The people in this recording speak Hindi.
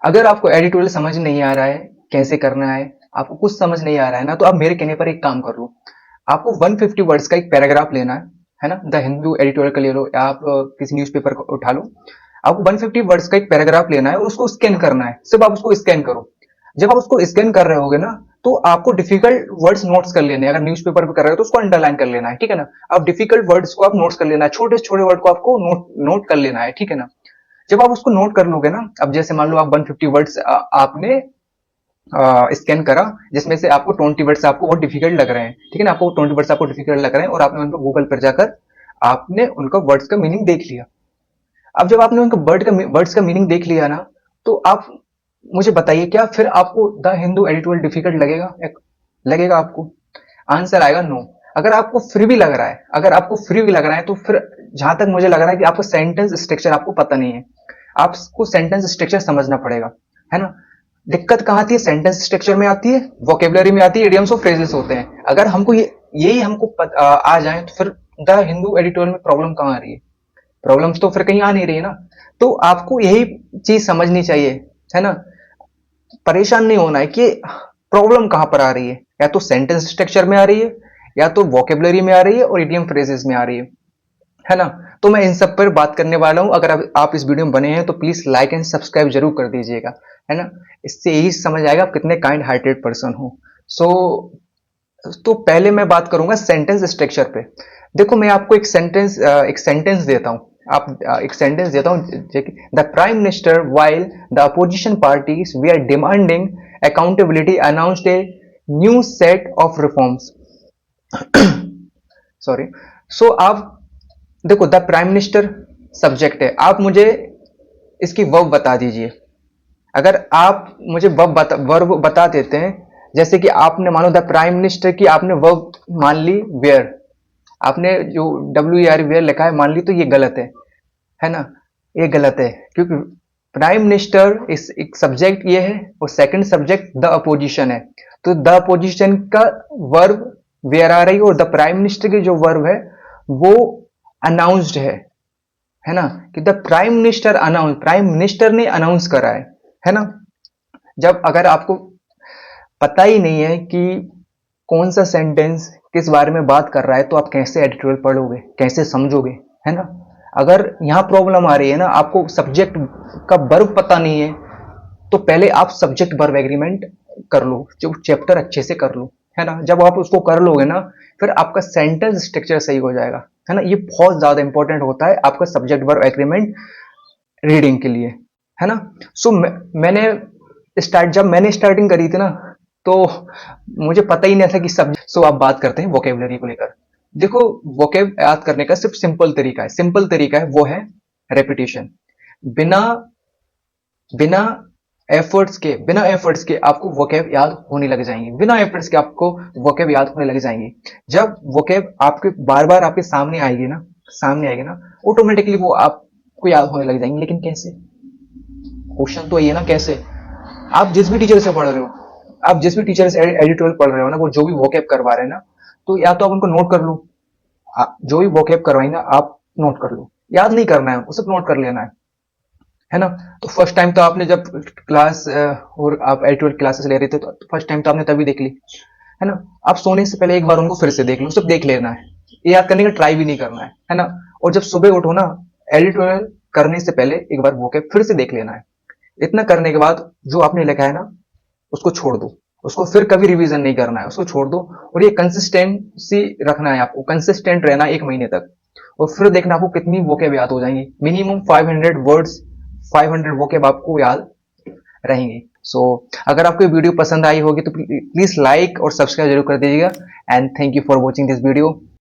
अगर आपको एडिटोरियल समझ नहीं आ रहा है कैसे करना है, आपको कुछ समझ नहीं आ रहा है ना, तो आप मेरे कहने पर एक काम कर लो। आपको 150 वर्ड्स का एक पैराग्राफ लेना है ना, द हिंदू एडिटोरियल का ले लो, या आप किसी न्यूज़पेपर को उठा लो। आपको 150 वर्ड्स का एक पैराग्राफ लेना है और उसको स्कैन करना है, सिर्फ आप उसको स्कैन करो। जब आप उसको स्कैन कर रहे होगे ना, तो आपको डिफिकल्ट वर्ड्स नोट्स कर लेने हैं। अगर न्यूज़पेपर पे कर रहे हो तो उसको अंडरलाइन कर लेना है, ठीक है ना। अब डिफिकल्ट वर्ड्स को आप नोट्स कर लेना है, छोटे से छोटे वर्ड को आपको नोट कर लेना है, ठीक है ना। जब आप उसको नोट कर लोगे ना, अब जैसे मान लो आप 150 वर्ड्स आपने स्कैन करा, जिसमें से आपको 20 वर्ड्स आपको बहुत डिफिकल्ट लग रहे हैं, ठीक है ना, आपको 20 वर्ड्स आपको डिफिकल्ट लग रहे हैं और आपने उनको गूगल पर जाकर आपने उनका वर्ड्स का मीनिंग देख लिया। अब जब आपने उनका वर्ड्स का मीनिंग देख लिया ना, तो आप मुझे बताइए, क्या फिर आपको द हिंदू एडिटोरियल डिफिकल्ट लगेगा? लगेगा आपको? आंसर आएगा नो। अगर आपको फ्री भी लग रहा है, अगर आपको फ्री भी लग रहा है, तो फिर जहां तक मुझे लग रहा है कि आपको सेंटेंस स्ट्रक्चर आपको पता नहीं है। आपको सेंटेंस स्ट्रक्चर समझना पड़ेगा, है ना। दिक्कत कहाँ आती है? सेंटेंस स्ट्रक्चर में आती है, वोकेबलरी में आती है, इडियम्स और फ्रेजेस होते हैं। अगर हमको यही हमको आ जाए, तो फिर द हिंदू एडिटोरियल में प्रॉब्लम कहाँ आ रही है? प्रॉब्लम्स तो फिर कहीं आ नहीं रही है ना। तो आपको यही चीज समझनी चाहिए, है ना। परेशान नहीं होना है कि प्रॉब्लम कहां पर आ रही है, या तो सेंटेंस स्ट्रक्चर में आ रही है, या तो वोकेबलरी में आ रही है, और इडियम फ्रेजेस में आ रही है ना। तो मैं इन सब पर बात करने वाला हूं। अगर आप इस वीडियो में बने हैं तो प्लीज लाइक एंड सब्सक्राइब जरूर कर दीजिएगा, है ना। इससे यही समझ आएगा आप कितने काइंड हार्टेड पर्सन हो। सो तो पहले मैं बात करूंगा सेंटेंस स्ट्रक्चर पे। देखो, मैं आपको एक सेंटेंस देता हूं। एक सेंटेंस देता हूं, the prime minister while the opposition parties we are demanding accountability announced a new set of reforms. Sorry. So आप देखो, द प्राइम मिनिस्टर सब्जेक्ट है, आप मुझे इसकी वर्ब बता दीजिए। अगर आप मुझे वर्ब बता देते हैं, जैसे कि आपने मानो द प्राइम मिनिस्टर की आपने वर्ब मान ली वेयर, आपने जो WER वेयर लिखा है मान ली, तो ये गलत है ना। ये गलत है, क्योंकि प्राइम मिनिस्टर इस एक सब्जेक्ट ये है, और सेकंड सब्जेक्ट द अपोजिशन है। तो द अपोजिशन का वर्ब वेयर आ रही है, और द प्राइम मिनिस्टर की जो वर्ब है वो अनाउंस्ड है ना। कि the prime minister announce, prime minister ने अनाउंस करा है ना। जब अगर आपको पता ही नहीं है कि कौन सा सेंटेंस किस बारे में बात कर रहा है, तो आप कैसे एडिटोरियल पढ़ोगे, कैसे समझोगे, है ना। अगर यहां प्रॉब्लम आ रही है ना, आपको सब्जेक्ट का वर्ब पता नहीं है, तो पहले आप सब्जेक्ट वर्ब एग्रीमेंट कर लो, जो चैप्टर अच्छे से कर लो, है ना। जब आप उसको कर लोगे ना, फिर आपका सेंटेंस स्ट्रक्चर सही हो जाएगा, है ना। ये बहुत ज्यादा इंपॉर्टेंट होता है आपका सब्जेक्ट वर्ब एग्रीमेंट रीडिंग के लिए, है ना। सो जब मैंने स्टार्टिंग करी थी ना, तो मुझे पता ही नहीं था कि सब्जेक्ट। सो अब बात करते हैं वोकेबलरी को लेकर। देखो, वोकेब याद करने का सिर्फ सिंपल तरीका है, वो है रेपिटेशन। बिना बिना बिना एफर्ट्स के आपको वोकेब याद होने लग जाएंगे, बिना एफर्ट्स के आपको वोकेब याद होने लग जाएंगे। जब वोकेब आपके बार बार आपके सामने आएगी ना, ऑटोमेटिकली वो आपको याद होने लग जाएंगे। लेकिन कैसे? क्वेश्चन तो ये है ना, कैसे? आप जिस भी टीचर से पढ़ रहे हो, आप जिस भी टीचर से एडिटोरियल पढ़ रहे हो ना, वो जो भी वोकेब करवा रहे हैं ना, तो या तो आप उनको नोट कर लो। जो भी वोकेब करवाई ना, आप नोट कर लो। याद नहीं करना है, वो सिर्फ नोट कर लेना है ना। तो फर्स्ट टाइम तो आपने जब क्लास और आप एडिटोरियल क्लासेस ले रहे थे, तो फर्स्ट टाइम तो आपने तभी देख ली, है ना। आप सोने से पहले एक बार उनको फिर से देख लो, सिर्फ देख लेना है, ये याद करने का ट्राई भी नहीं करना है ना। और जब सुबह उठो ना, एडिटोरियल करने से पहले एक बार वोकेब फिर से देख लेना है। इतना करने के बाद जो आपने लिखा है ना, उसको छोड़ दो, उसको फिर कभी रिवीजन नहीं करना है, उसको छोड़ दो। और ये कंसिस्टेंसी रखना है, आपको कंसिस्टेंट रहना है 1 महीने तक। और फिर देखना आपको कितनी वोकेब याद हो जाएंगी। मिनिमम 500 वर्ड्स, 500 वोकेब आपको याद रहेंगे। अगर आपको वीडियो पसंद आई होगी तो प्लीज लाइक और सब्सक्राइब जरूर कर दीजिएगा। And thank you for watching this video.